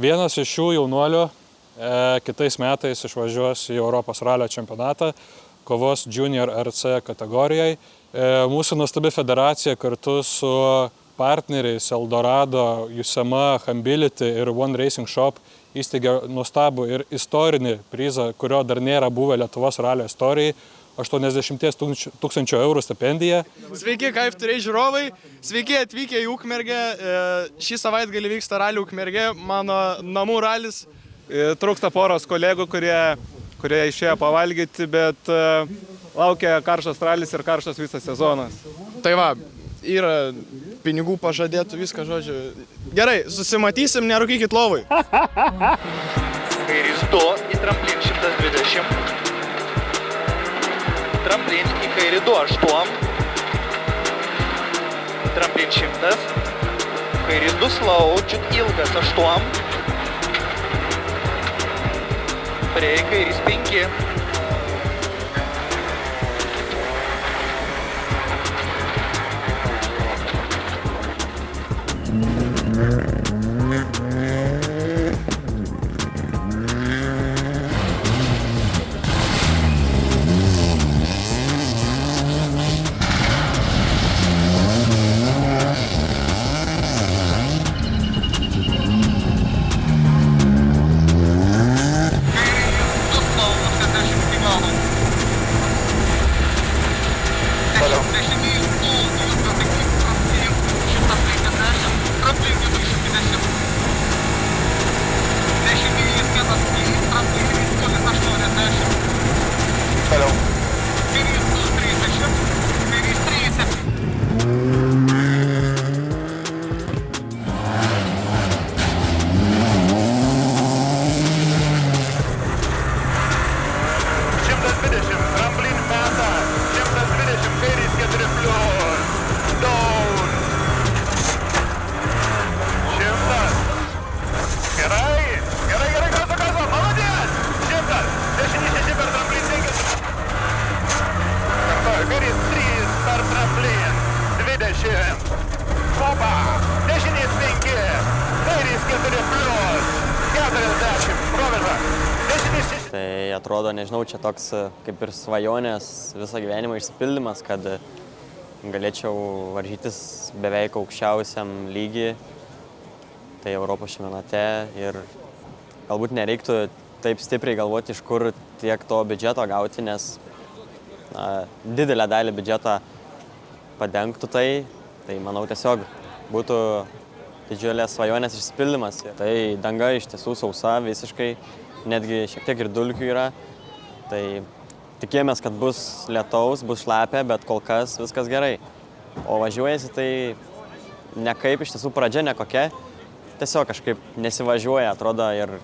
Vienas iš šių jaunuolių kitais metais išvažiuos į Europos ralio čempionatą, kovos Junior RC kategorijai. Mūsų nuostabi federacija kartu su partneriais Eldorado, USAMA, Humbility ir One Racing Shop įsteigė nuostabų ir istorinį prizą, kurio dar nėra buvę Lietuvos ralio istorijai. 80 000 eurų stipendija. Sveiki, kaip turėjai žiūrovai. Sveiki atvykę į Ukmergę. Šį savaitgalį vyksta ralių Ukmergė, mano namų ralis. Trūksta poros kolegų, kurie išėjo pavalgyti, bet laukia karštas ralis ir karštas visas sezonas. Tai va, yra pinigų pažadėtų, viską žodžiu. Gerai, susimatysim, nerūkykit lovai. Kairis 2 į tramplin 120. Tramplin į kairį 2, 8. Tramplin 100. Kairis 2 slow, čiut ilgas 8. Prie kairis 5. Tai atrodo, nežinau, čia toks kaip ir svajonės visą gyvenimą išsipildymas, kad galėčiau varžytis beveik aukščiausiam lygiui, tai Europos čempionate ir galbūt nereiktų taip stipriai galvoti, iš kur tiek to biudžeto gauti, nes didelę dalį biudžeto padengtų tai manau tiesiog būtų didžiulės svajonės išsipildymas. Tai danga iš tiesų sausa visiškai, netgi šiek tiek ir dulkių yra. Tai tikėjomės, kad bus lietaus, bus šlapia, bet kol kas viskas gerai. O važiuojasi tai nekaip, iš tiesų pradžia nekokia. Tiesiog kažkaip nesivažiuoja, atrodo, ir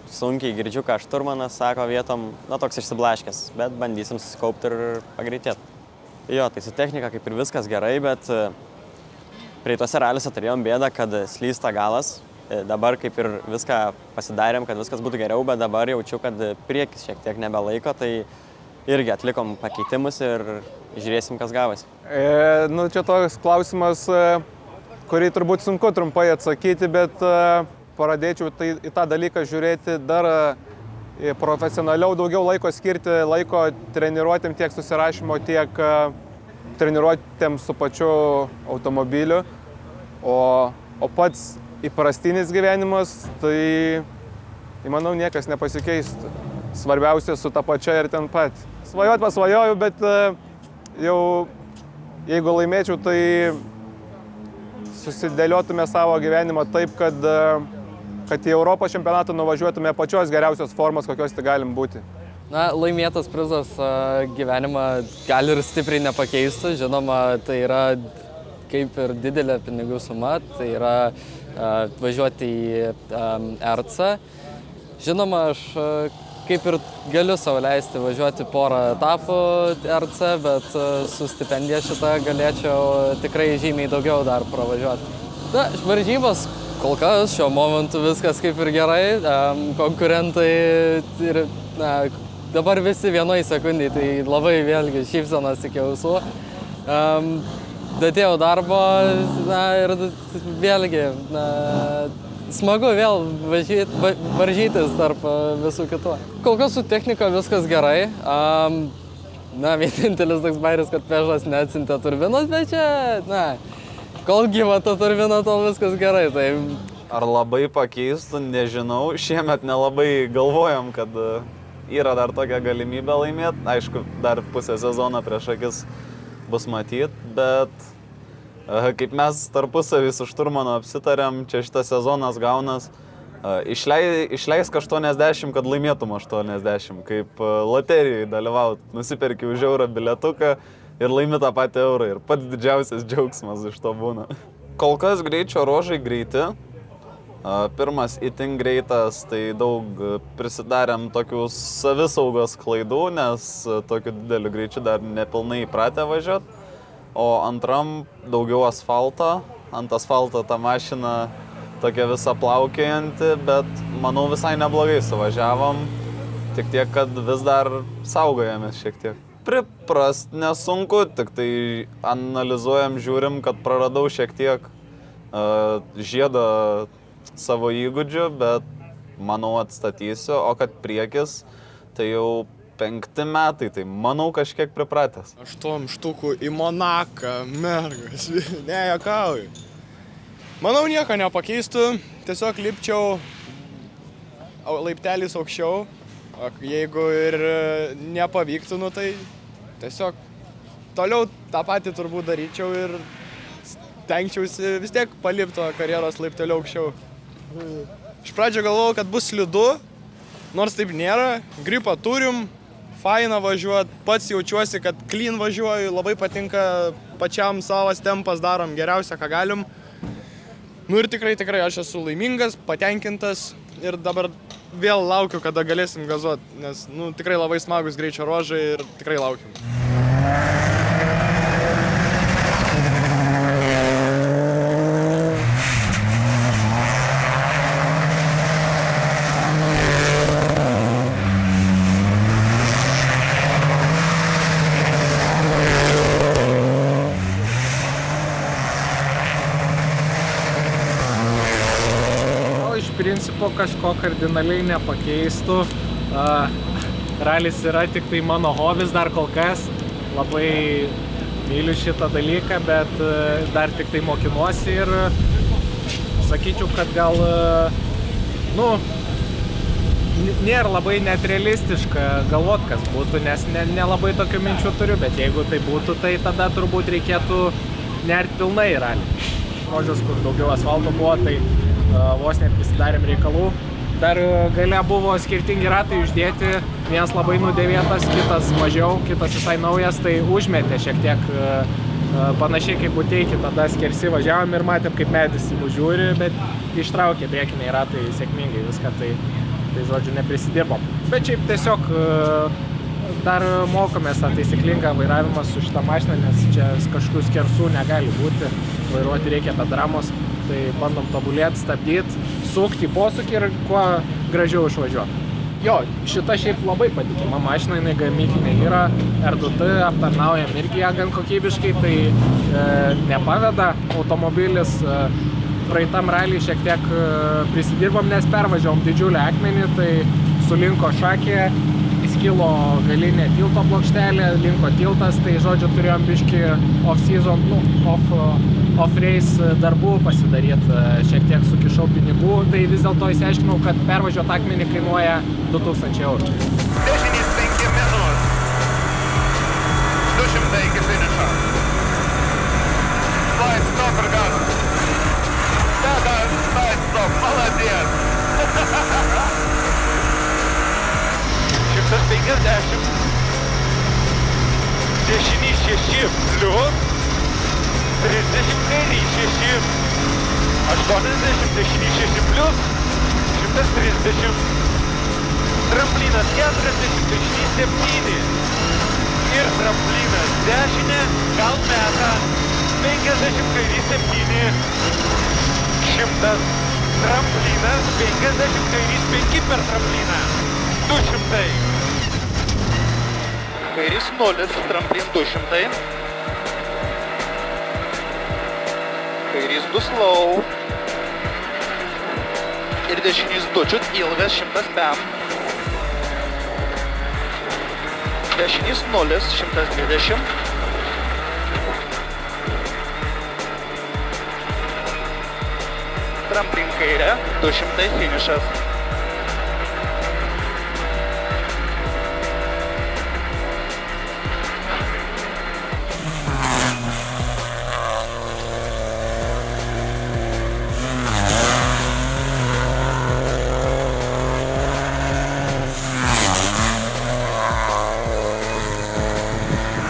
sunkiai girdžiu, ką šturmanas sako vietom, toks išsiblaškęs, bet bandysim susikaupti ir pagreitėti. Jo, tai su technika kaip ir viskas gerai, bet praeituose raliuose turėjom bėdą, kad slysta galas. Dabar kaip ir viską pasidarėm, kad viskas būtų geriau, bet dabar jaučiu, kad priekis šiek tiek nebelaiko, tai irgi atlikom pakeitimus ir žiūrėsim, kas gavosi. Čia toks klausimas, kurį turbūt sunku trumpai atsakyti, bet pradėčiau į tą dalyką žiūrėti dar profesionaliau, daugiau laiko skirti, laiko treniruotėm tiek susirašymo, tiek treniruotėm su pačiu automobiliu, o pats įprastinis gyvenimas, tai manau niekas nepasikeistų. Svarbiausia su ta pačia ir ten pat. Svajot pasvajoju, bet jau jeigu laimėčiau, tai susidėliotume savo gyvenimą taip, kad į Europos čempionatą nuvažiuotume pačios geriausios formos, kokios tai galim būti. Laimėtas prizas gyvenimą gali ir stipriai nepakeistų. Žinoma, tai yra kaip ir didelė pinigų suma, tai yra važiuoti į RC. Žinoma, aš kaip ir galiu sau leisti važiuoti porą etapų RC, bet su stipendija šitą galėčiau tikrai žymiai daugiau dar pravažiuoti. Varžybos kol kas šiuo momentu viskas kaip ir gerai, konkurentai ir dabar visi vienoj sekundėj, tai labai vėlgi šypsenos iki ausų. Dadėjau darbo ir vėlgi smagu vėl varžytis tarp visų kitų. Kol kas su technika viskas gerai. Vienintelis toks bairis, kad Pežas neatsintė turbinos, bet čia, kol gyva ta turbina, tol viskas gerai. Tai... Ar labai pakeistų, nežinau. Šiemet nelabai galvojom, kad yra dar tokia galimybė laimėti. Aišku, dar pusę sezono prieš akis bus matyt, bet kaip mes tarpusavį su Šturmanu apsitarėm, čia šitas sezonas gaunas. Išleisk 80, kad laimėtum 80, kaip loterijai dalyvaut. Nusiperki už eurą biletuką ir laimi tą patį eurą. Ir pats didžiausias džiaugsmas iš to būna. Kol kas greičio ruožai greiti. Pirmas itin greitas, tai daug prisidarėm tokių savisaugos klaidų, nes tokiu dideliu greičiu dar nepilnai įpratę važiuoti. O antram daugiau asfalto. Ant asfalto ta mašina tokia visa plaukiojanti, bet manau visai neblogai suvažiavom. Tik tiek, kad vis dar saugojamės šiek tiek. Priprast nesunku, tik tai analizuojam, žiūrim, kad praradau šiek tiek žiedo savo įgūdžių, bet manau atstatysiu, o kad priekis, tai jau 5 metai, tai manau kažkiek pripratęs. 8 štukų į Monaką, mergas, nejuokauju. Manau, nieko nepakeistų, tiesiog lipčiau laiptelis aukščiau, jeigu ir nepavyktų, tai tiesiog toliau tą patį turbūt daryčiau ir stengčiausi vis tiek palipto karjeros laipteliu aukščiau. Iš pradžio galvojau, kad bus slidu, nors taip nėra, gripą turim, faina važiuot, pats jaučiuosi, kad clean važiuoju, labai patinka pačiam savas tempas, darom geriausia, ką galim. Ir tikrai aš esu laimingas, patenkintas ir dabar vėl laukiu, kada galėsim gazuot, nes tikrai labai smagus greičio ruožai ir tikrai laukiu. Principo kažko kardinaliai nepakeistų. Ralis yra tik tai mano hobis dar kol kas. Labai myliu šitą dalyką, bet dar tik tai mokinuosi ir sakyčiau, kad gal, nėra labai net realistiška galvot, kas būtų, nes nelabai tokių minčių turiu, bet jeigu tai būtų, tai tada turbūt reikėtų nerti pilnai į ralį. Ruožas, kur daugiau asfalto buvo, tai vos net prisidarėm reikalų. Dar gale buvo skirtingi ratai uždėti, vienas labai nudėvėtas, kitas mažiau, kitas visai naujas, tai užmetė šiek tiek panašiai kaip Buteiki, tada skersi važiavom ir matėm, kaip medis į mus žiūri, bet ištraukė priekiniai ratai sėkmingai viską, tai žodžiu neprisidirbom. Bet šiaip tiesiog dar mokomės tą taisyklingą vairavimą su šitą mašiną, nes čia kažkokių skersų negali būti, vairuoti reikia be dramos. Tai bandom tobulėti, stabdyti, sukti į posūkį ir kuo gražiau išvažiuoti. Jo, šita šiaip labai patikima mašina, jinai gamyklinė yra, R2T, aptarnaujam irgi ją gan kokybiškai, tai nepaveda automobilis. Praeitam rally šiek tiek prisidirbom, nes pervažiavom didžiulį akmenį, tai sulinko šakė, įskilo galinė tilto plokštelė, linko tiltas, tai žodžiu turėjom biškį off-season, off-race darbų pasidaryti, šiek tiek sukišau pinigų, tai vis dėlto įsiaiškinau, kad pervažiuoti akmenį kainuoja 2000 eurų. Dešinės 5 minus. 200 iki finišo. Slide stop ir gas. Slide stop, maladės. 150. Dešinį 6 plius. 30 kairį 6. 80, dešinį 6 plius. 130. Tramplinas 40, dešinį 7. Ir tramplinas dešinė, gal meta. 50 kairį 7. 100. Tramplinas 50 kairys 5 per trampliną. 200. Kairys 0, tramplin 200. Kairys 2 slow. ir dešinys dučiut ilgas 100 pem. Dešinys 0, 120. Tramplin kairė, 200 finišas.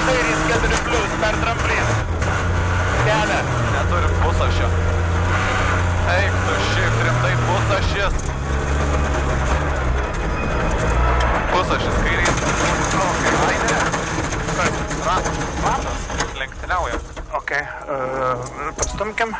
Kairys 4 plius per tramplin. Kelią. Neturim pusašio. Eik tu šiaip rimtai pusašis. Pusašis kairys. Aidė. Ratas. Lenktyniaujam. Ok, pastumkim.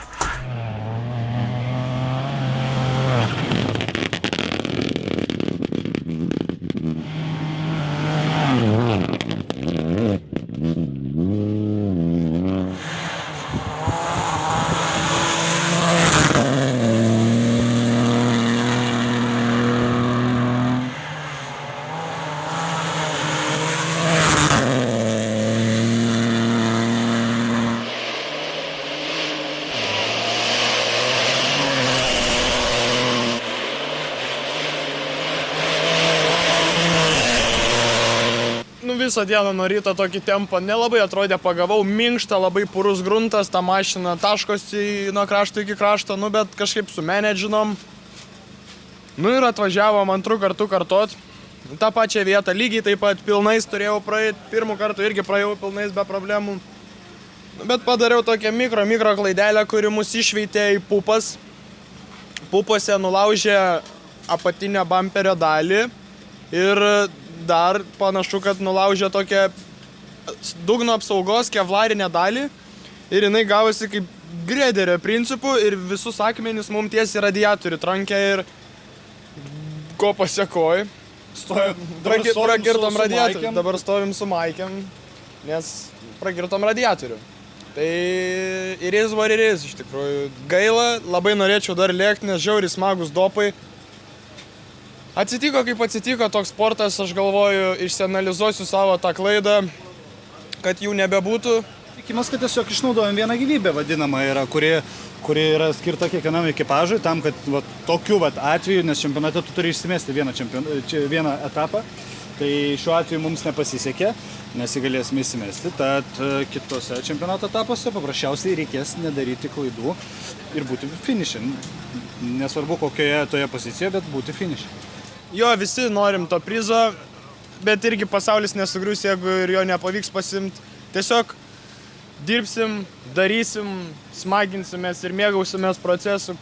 Visą dieną nuo ryto tokį tempą nelabai atrodė, pagavau, minkštą, labai purus gruntas, ta mašina taškosi nuo krašto iki krašto, bet kažkaip sumenedžinom. Ir atvažiavom antrų kartų kartot, tą pačią vietą, lygiai taip pat pilnais turėjau praeiti, pirmų kartų irgi praėjau pilnais be problemų. Bet padariau tokią mikro klaidelę, kuri mus išveitė į pupas. Pupose nulaužė apatinę bamperio dalį ir dar panašu, kad nulaužė tokią dugno apsaugos kevlarinę dalį ir jinai gavosi kaip grederio principų ir visus akmenis mums tiesiai radiatorių trankė ir ko pasiekoj. Pragirtom radiatorių. Dabar stovim su Maikėm, nes pragirtom radiatorių. Tai ir is what it is, iš tikrųjų. Gaila, labai norėčiau dar lėkti, nes žiauriai smagus dopai. Atsitiko kaip atsitiko toks sportas, aš galvoju, išsianalizuosiu savo tą klaidą, kad jų nebebūtų. Tikimas, kad tiesiog išnaudojam vieną gyvybę vadinamą yra, kuri yra skirta kiekvienam ekipažui, tam, kad tokiu atveju, nes čempionate tu turi išsimesti vieną etapą, tai šiuo atveju mums nepasisekė, nes jį galėsime įsimesti, tad kitose čempionato etapuose paprasčiausiai reikės nedaryti klaidų ir būti finiše. Nesvarbu kokioje toje pozicijoje, bet būti finiše. Jo, visi norim to prizo, bet irgi pasaulis nesugrius, jeigu ir jo nepavyks pasimti. Tiesiog dirbsim, darysim, smaginsimės ir mėgausimės procesu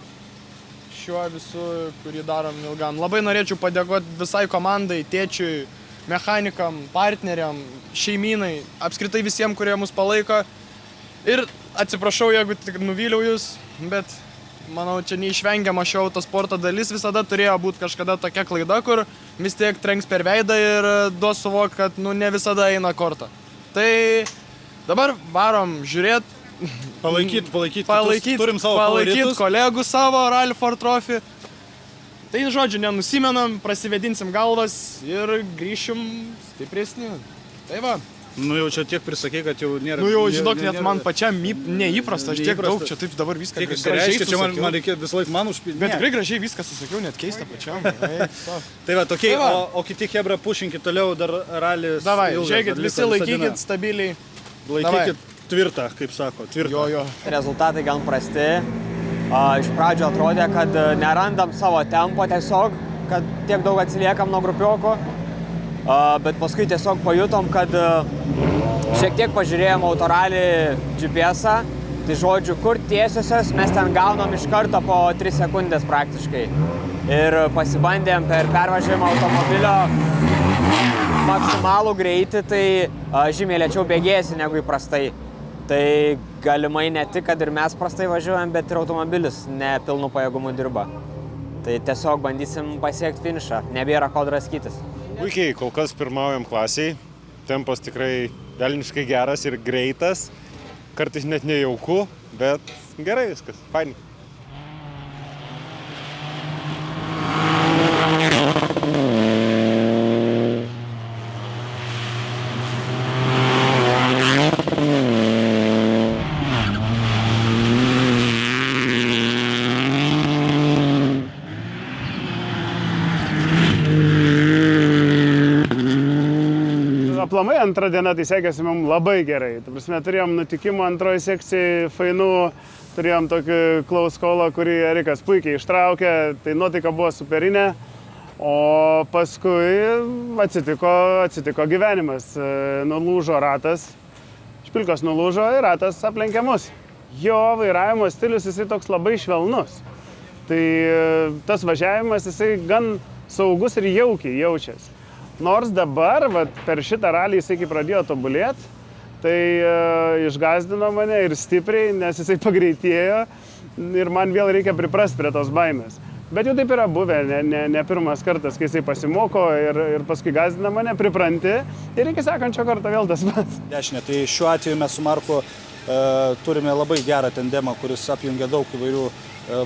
šiuo visu, kurį darom ilgam. Labai norėčiau padėkoti visai komandai, tėčiui, mechanikam, partneriam, šeimynai, apskritai visiems, kurie mus palaiko. Ir atsiprašau, jeigu tik nuvyliau jūs, bet manau, čia neišvengiama šio autosporto dalis, visada turėjo būti kažkada tokia klaida, kur vis tiek trenks per veidą ir duos suvokti, kad ne visada eina kortą. Tai dabar varom žiūrėti. Palaikyti turim savo favoritus. Kolegų savo Rally Ford Trophy. Tai žodžiu, nenusimenam, prasivedinsim galvas ir grįšim stipresni. Tai va. Jau čia tiek prisakė, kad jau nėra... Jau žinok, net man pačiam neįprasta, aš tiek daug čia taip dabar viską gražiai susakiau. Čia man reikėjo visą laiką man užpildyti. Bet tikrai gražiai viską susakiau, net keista pačiam. Tai va, tokie, o kiti hebra pušinkit toliau dar ralis. Davai, žiūrėkit, visi laikykit stabiliai. Laikykit tvirtą, kaip sako, tvirtą. Jo. Rezultatai gan prasti. Iš pradžio atrodė, kad nerandam savo tempo tiesiog, kad tiek daug atsiliekam nuo grupiokų. Bet paskui tiesiog pajutom, kad šiek tiek pažiūrėjom autoralį GPS-ą, tai žodžiu, kur tiesiosios, mes ten gaunam iš karto po 3 sekundės praktiškai. Ir pasibandėm per pervažiavimą automobilio maksimalų greitį, tai žymiai lėčiau bėgėsi negu įprastai. Tai galimai ne tik, kad ir mes prastai važiuojam, bet ir automobilis ne pilnu pajėgumu dirba. Tai tiesiog bandysim pasiekti finišą, nebėra ko draskytis. Puikiai, kol kas pirmaujam klasiai, tempas tikrai velniškai geras ir greitas, kartais net nejauku, bet gerai viskas, fainai. aplamai antrą dieną tai sekėsi mums labai gerai. Ta prasme, turėjom nutikimą antroje sekcijai fainų, turėjom tokį close callą, kurį Erikas puikiai ištraukė, tai nuotaika buvo superinė. O paskui atsitiko gyvenimas. Nulūžo ratas, špilkos nulūžo ir ratas aplenkė mus. Jo vairavimo stilius jisai toks labai švelnus. Tai tas važiavimas jisai gan saugus ir jaukiai jaučiasi. Nors dabar, per šitą ralį jisai kai pradėjo tobulėti, tai išgazdino mane ir stipriai, nes jisai pagreitėjo ir man vėl reikia priprasti prie tos baimės. Bet jau taip yra buvę, ne pirmas kartas, kai jisai pasimoko ir paskui gazdina mane, pripranti ir iki sekančio karto vėl tas pats. Dešinė, tai šiuo atveju mes su Marku turime labai gerą tandemą, kuris apjungia daug įvairių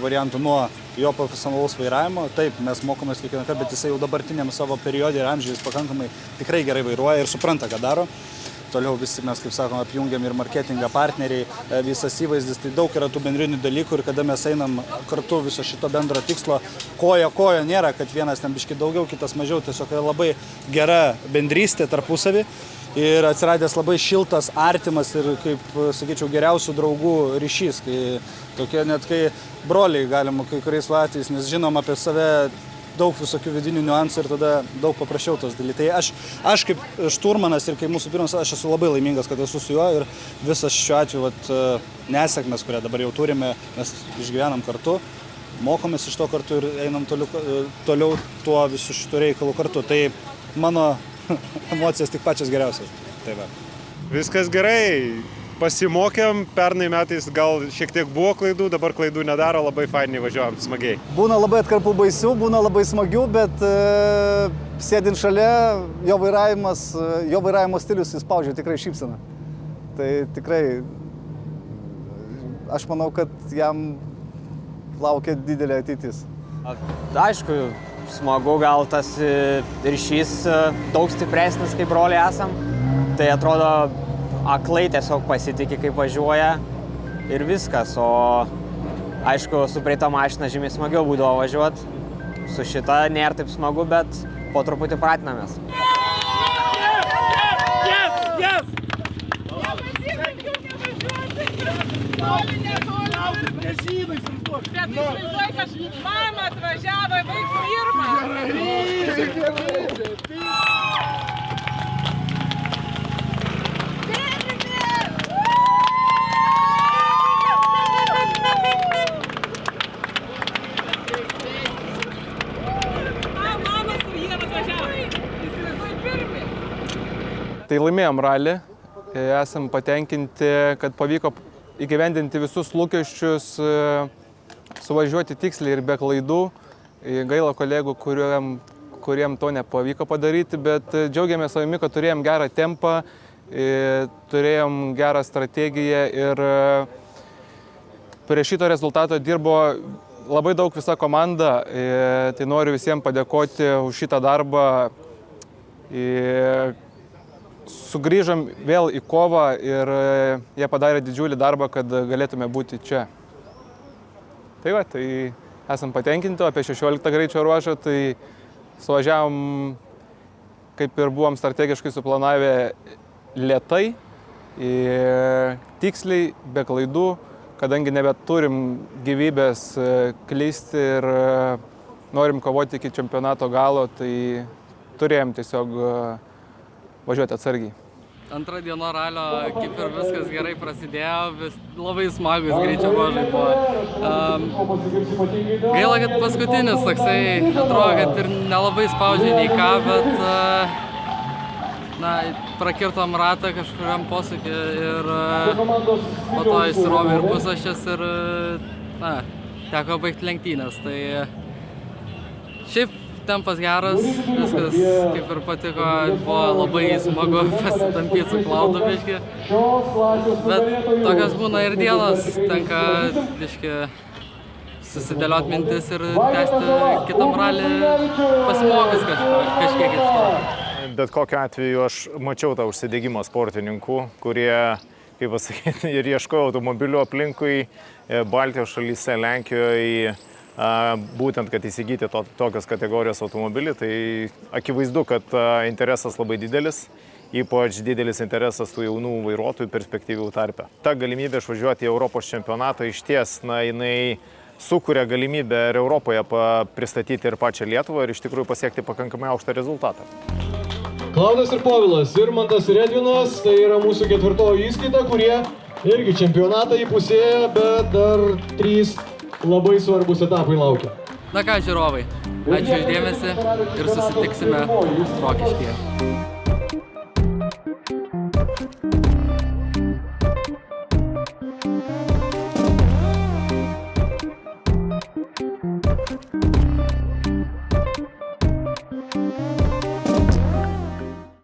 variantų nuo jo profesionalaus vairavimo. Taip, mes mokomės kiekvieną kartą, bet jisai jau dabartiniam savo periodė ir amžiais pakankamai tikrai gerai vairuoja ir supranta, ką daro. Toliau visi mes, kaip sakome, apjungiam ir marketingą partneriai, visas įvaizdis, tai daug yra tų bendrinių dalykų ir kada mes einam kartu viso šito bendro tikslo, koja nėra, kad vienas ten biški daugiau, kitas mažiau, tiesiog labai gera bendrystė tarpusavį ir atsiradęs labai šiltas, artimas ir, kaip sakyčiau, geriausių draugų ryšys, tokie net kai broliai galima kai kuriais atvejais, nes žinom apie save daug visokių vidinių niuansų ir tada daug paprasčiau tos dalykai. Tai aš kaip šturmanas ir kaip mūsų pirmas, aš esu labai laimingas, kad esu su juo ir visas šiuo atveju nesėkmės, kurią dabar jau turime, mes išgyvenam kartu, mokomės iš to kartu ir einam toliau tuo visų šitų reikalų kartu. Tai mano emocijos tik pačios geriausios. Tai va. Viskas gerai. Pasimokėm, pernai metais gal šiek tiek buvo klaidų, dabar klaidų nedaro, labai fainiai važiuojam, smagiai. Būna labai atkarpų baisių, būna labai smagių, bet sėdint šalia, jo vairavimo stilius įspaudžia tikrai šypseną. Tai tikrai, aš manau, kad jam laukia didelė ateitis. Aišku, smagu, gal tas ryšys daug stipresnis, kaip broliai esam. Tai atrodo, aklai tiesiog pasitikė, kaip važiuoja ir viskas, o aišku, su praeitą mašiną žymiai smagiau būdavo važiuoti, su šita nėra taip smagu, bet po truputį pratinamės. Bet įsivaizduoju, kad mama atvažiavo, vaiks pirmą. Tai laimėjom ralį, esam patenkinti, kad pavyko įgyvendinti visus lūkesčius, suvažiuoti tiksliai ir be klaidų. Gaila kolegų, kuriem to nepavyko padaryti, bet džiaugiamės savimi, kad turėjom gerą tempą, turėjom gerą strategiją ir prie šito rezultato dirbo labai daug visa komanda. Tai noriu visiems padėkoti už šitą darbą. Sugrįžom vėl į kovą ir jie padarė didžiulį darbą, kad galėtume būti čia. Tai va, tai esam patenkinti, apie 16 greičio ruožą, tai suvažiavom, kaip ir buvom strategiškai suplanavę, lėtai, tiksliai, be klaidų, kadangi nebeturim gyvybės klysti ir norim kovoti iki čempionato galo, tai turėjom tiesiog važiuoti atsargiai. Antra diena ralio, kaip ir viskas gerai prasidėjo, labai smagus greičio ruožai buvo. Gaila, kad paskutinis toksai, atrodo, kad ir nelabai spaudžia nei ką, bet prakirtom ratą kažkuriam posūkį ir po to įsirovė ir pusašis ir teko baigti lenktynės. Tai šiaip tempas geras, viskas kaip ir patiko, buvo labai smagu pasitampyti su Klaudu biškį. Bet tokios būna ir dienos, tenka biškį susidėlioti mintis ir tęsti kitam ralį pasimokus kažkiek iš to. Bet kokiu atveju aš mačiau tą užsidegimą sportininkų, kurie, kaip pasakyti, ir ieškojo automobilių aplinkui Baltijos šalyse, Lenkijoje, būtent, kad įsigyti tokios kategorijos automobilį, tai akivaizdu, kad interesas labai didelis ypač didelis interesas tų jaunų vairuotojų perspektyvių tarpe. Ta galimybė išvažiuoti į Europos čempionatą išties, jinai sukuria galimybę ir Europoje pristatyti ir pačią Lietuvą ir iš tikrųjų pasiekti pakankamai aukštą rezultatą. Klaudas ir Povilas, Irmantas ir Edvinas, tai yra mūsų ketvirtoji įskaita, kurie irgi čempionatą įpusėja, bet dar 3 labai svarbus etapai laukia. Na ką, žiūrovai, ačiū už dėmesį ir susitiksime Rokiškyje.